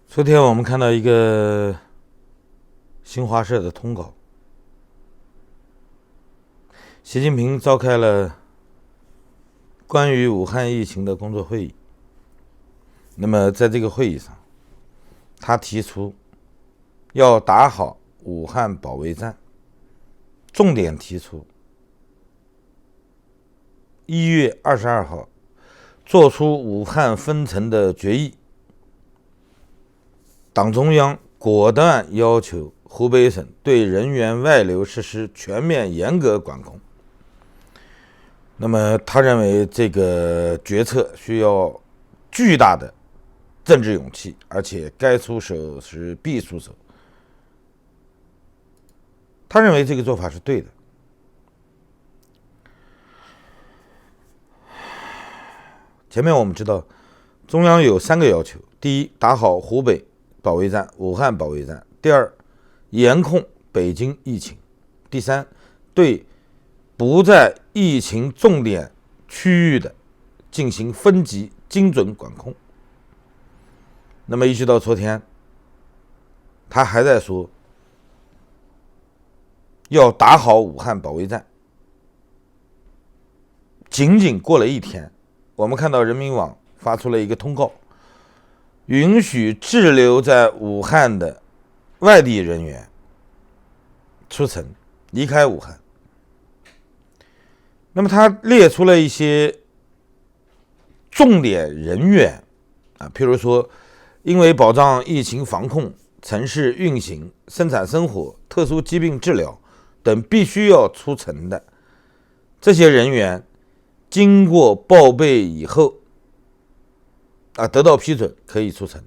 昨天我们看到一个新华社的通稿，习近平召开了关于武汉疫情的工作会议。那么在这个会议上，他提出要打好武汉保卫战，重点提出1月22号做出武汉封城的决议。党中央果断要求湖北省对人员外流实施全面严格管控。那么他认为这个决策需要巨大的政治勇气，而且该出手时必出手。他认为这个做法是对的。前面我们知道，中央有3个要求：第一，打好湖北保卫战、武汉保卫战；第二，严控北京疫情；第三，对不在疫情重点区域的进行分级精准管控。那么一直到昨天，他还在说要打好武汉保卫战。仅仅过了1天，我们看到人民网发出了一个通告，允许滞留在武汉的外地人员出城离开武汉。那么他列出了一些重点人员譬如说因为保障疫情防控、城市运行、生产生活、特殊疾病治疗等必须要出城的这些人员，经过报备以后得到批准可以出城。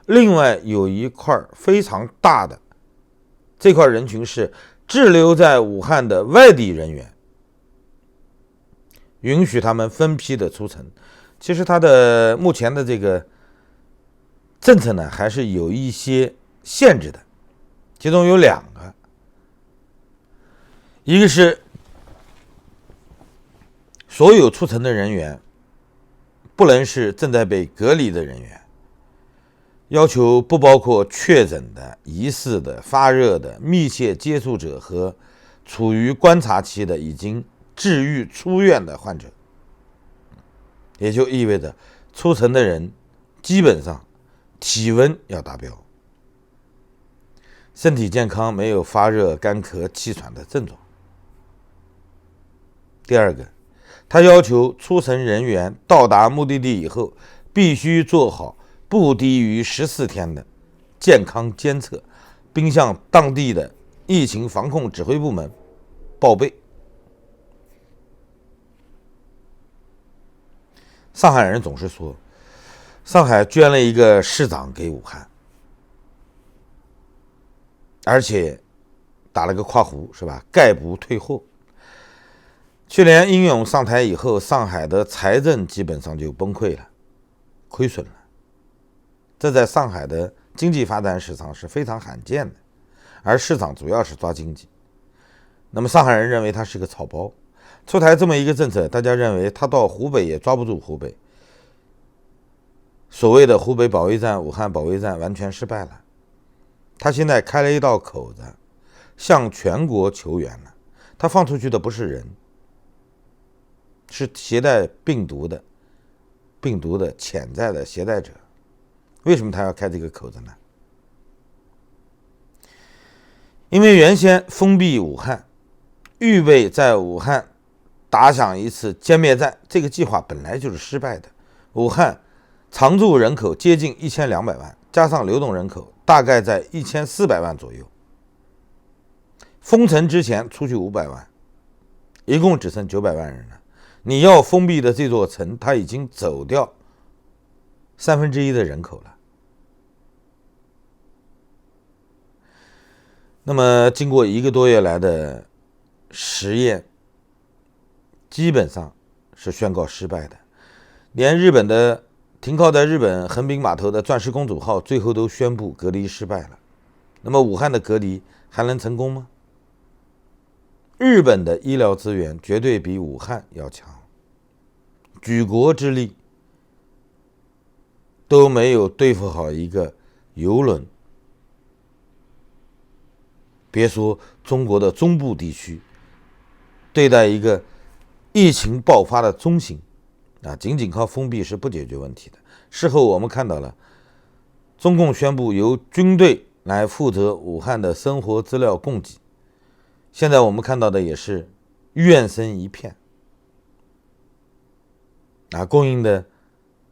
另外有一块非常大的这块人群是滞留在武汉的外地人员，允许他们分批的出城。其实他的目前的这个政策呢，还是有一些限制的，其中有2个，一个是所有出城的人员不能是正在被隔离的人员，要求不包括确诊的、疑似的、发热的、密切接触者和处于观察期的已经治愈出院的患者。也就意味着出城的人基本上体温要达标，身体健康，没有发热、干咳、气喘的症状。第二个，他要求出城人员到达目的地以后，必须做好不低于14天的健康监测，并向当地的疫情防控指挥部门报备。上海人总是说，上海捐了一个市长给武汉，而且打了个括弧，是吧？概不退货。去年英勇上台以后，上海的财政基本上就崩溃了，亏损了。这在上海的经济发展史上是非常罕见的，而市长主要是抓经济。那么上海人认为他是个草包，出台这么一个政策，大家认为他到湖北也抓不住湖北。所谓的湖北保卫战、武汉保卫战完全失败了。他现在开了一道口子，向全国求援了。他放出去的不是人，是携带病毒的潜在的携带者。为什么他要开这个口子呢？因为原先封闭武汉，预备在武汉打响一次歼灭战，这个计划本来就是失败的。武汉常住人口接近1200万，加上流动人口大概在1400万左右。封城之前出去500万，一共只剩900万人了。你要封闭的这座城，它已经走掉1/3的人口了。那么经过1个多月来的实验，基本上是宣告失败的。连日本的停靠在日本横滨码头的钻石公主号最后都宣布隔离失败了。那么武汉的隔离还能成功吗？日本的医疗资源绝对比武汉要强，举国之力都没有对付好一个邮轮，别说中国的中部地区，对待一个疫情爆发的中心仅仅靠封闭是不解决问题的。事后我们看到了，中共宣布由军队来负责武汉的生活资料供给，现在我们看到的也是怨声一片供应的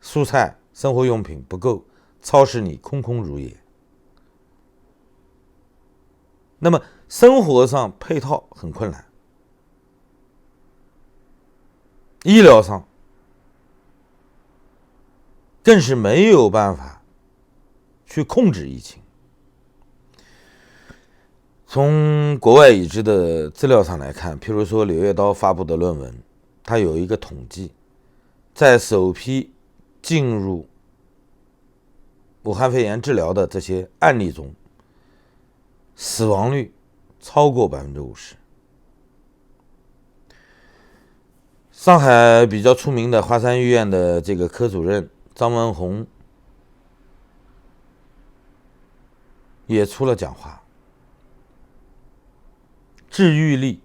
蔬菜、生活用品不够，超市里空空如也。那么生活上配套很困难，医疗上更是没有办法去控制疫情。从国外已知的资料上来看，譬如说《柳叶刀》发布的论文，它有一个统计，在首批进入武汉肺炎治疗的这些案例中，死亡率超过 50%。 上海比较出名的华山医院的这个科主任张文宏也出了讲话，治愈率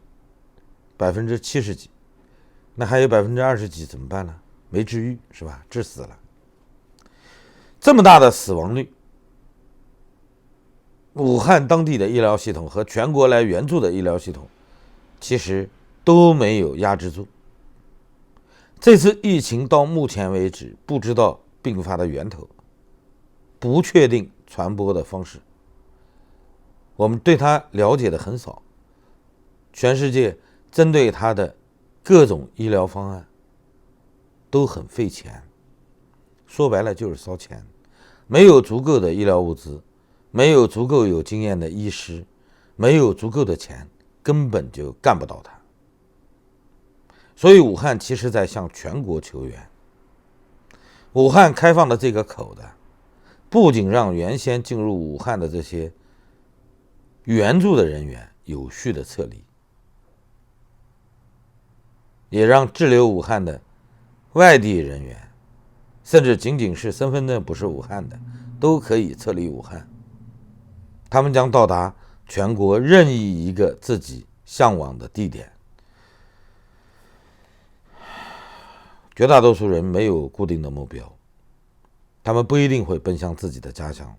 70%几，那还有20%几怎么办呢？没治愈是吧？治死了。这么大的死亡率，武汉当地的医疗系统和全国来援助的医疗系统其实都没有压制住。这次疫情到目前为止，不知道病发的源头，不确定传播的方式，我们对它了解的很少。全世界针对它的各种医疗方案都很费钱，说白了就是烧钱。没有足够的医疗物资，没有足够有经验的医师，没有足够的钱，根本就干不到它。所以武汉其实在向全国求援。武汉开放的这个口子，不仅让原先进入武汉的这些援助的人员有序的撤离，也让滞留武汉的外地人员，甚至仅仅是身份证不是武汉的，都可以撤离武汉。他们将到达全国任意一个自己向往的地点。绝大多数人没有固定的目标，他们不一定会奔向自己的家乡，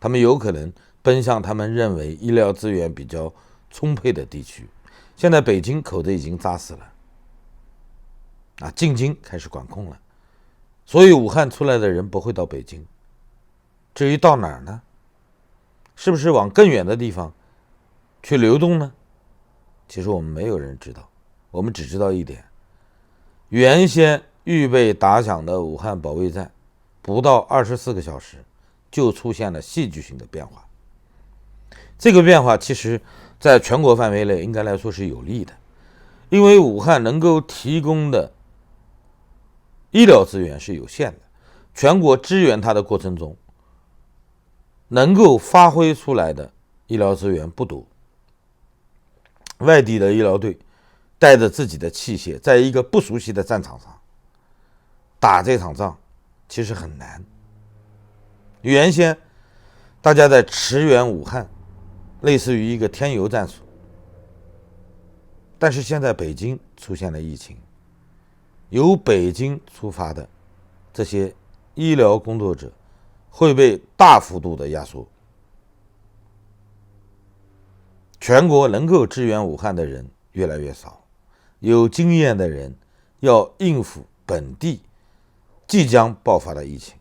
他们有可能奔向他们认为医疗资源比较充沛的地区。现在北京口子已经扎死了进京开始管控了，所以武汉出来的人不会到北京。至于到哪儿呢？是不是往更远的地方去流动呢？其实我们没有人知道，我们只知道一点，原先预备打响的武汉保卫战，不到24个小时就出现了戏剧性的变化。这个变化其实在全国范围内应该来说是有利的，因为武汉能够提供的医疗资源是有限的，全国支援它的过程中，能够发挥出来的医疗资源不多。外地的医疗队带着自己的器械，在一个不熟悉的战场上打这场仗其实很难。原先大家在驰援武汉，类似于一个添油战术，但是现在北京出现了疫情，由北京出发的这些医疗工作者会被大幅度的压缩，全国能够支援武汉的人越来越少，有经验的人要应付本地即将爆发的疫情。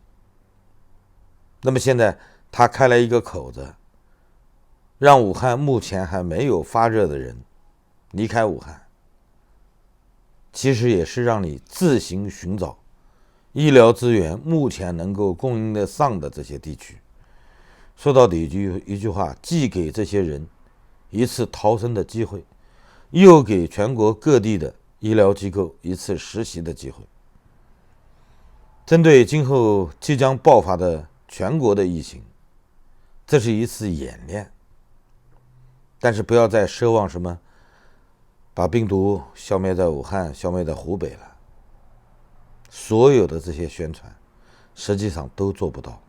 那么现在他开了一个口子，让武汉目前还没有发热的人离开武汉，其实也是让你自行寻找医疗资源目前能够供应得上的这些地区。说到底一句话，既给这些人一次逃生的机会，又给全国各地的医疗机构一次实习的机会。针对今后即将爆发的全国的疫情，这是一次演练，但是不要再奢望什么把病毒消灭在武汉、消灭在湖北了。所有的这些宣传实际上都做不到。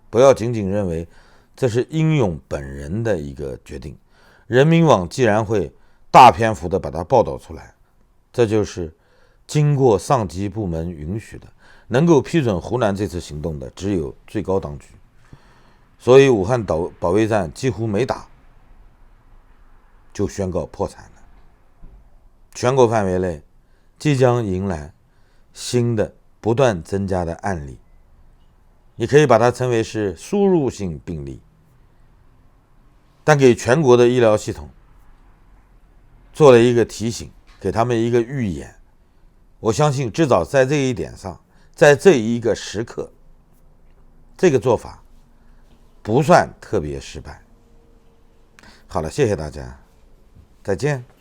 不要仅仅认为这是英勇本人的一个决定。人民网既然会大篇幅的把它报道出来，这就是经过上级部门允许的，能够批准湖南这次行动的只有最高当局。所以武汉保卫战几乎没打就宣告破产了。全国范围内即将迎来新的不断增加的案例，你可以把它称为是输入性病例，但给全国的医疗系统做了一个提醒，给他们一个预演。我相信至少在这一点上，在这一个时刻，这个做法不算特别失败。好了，谢谢大家，再见。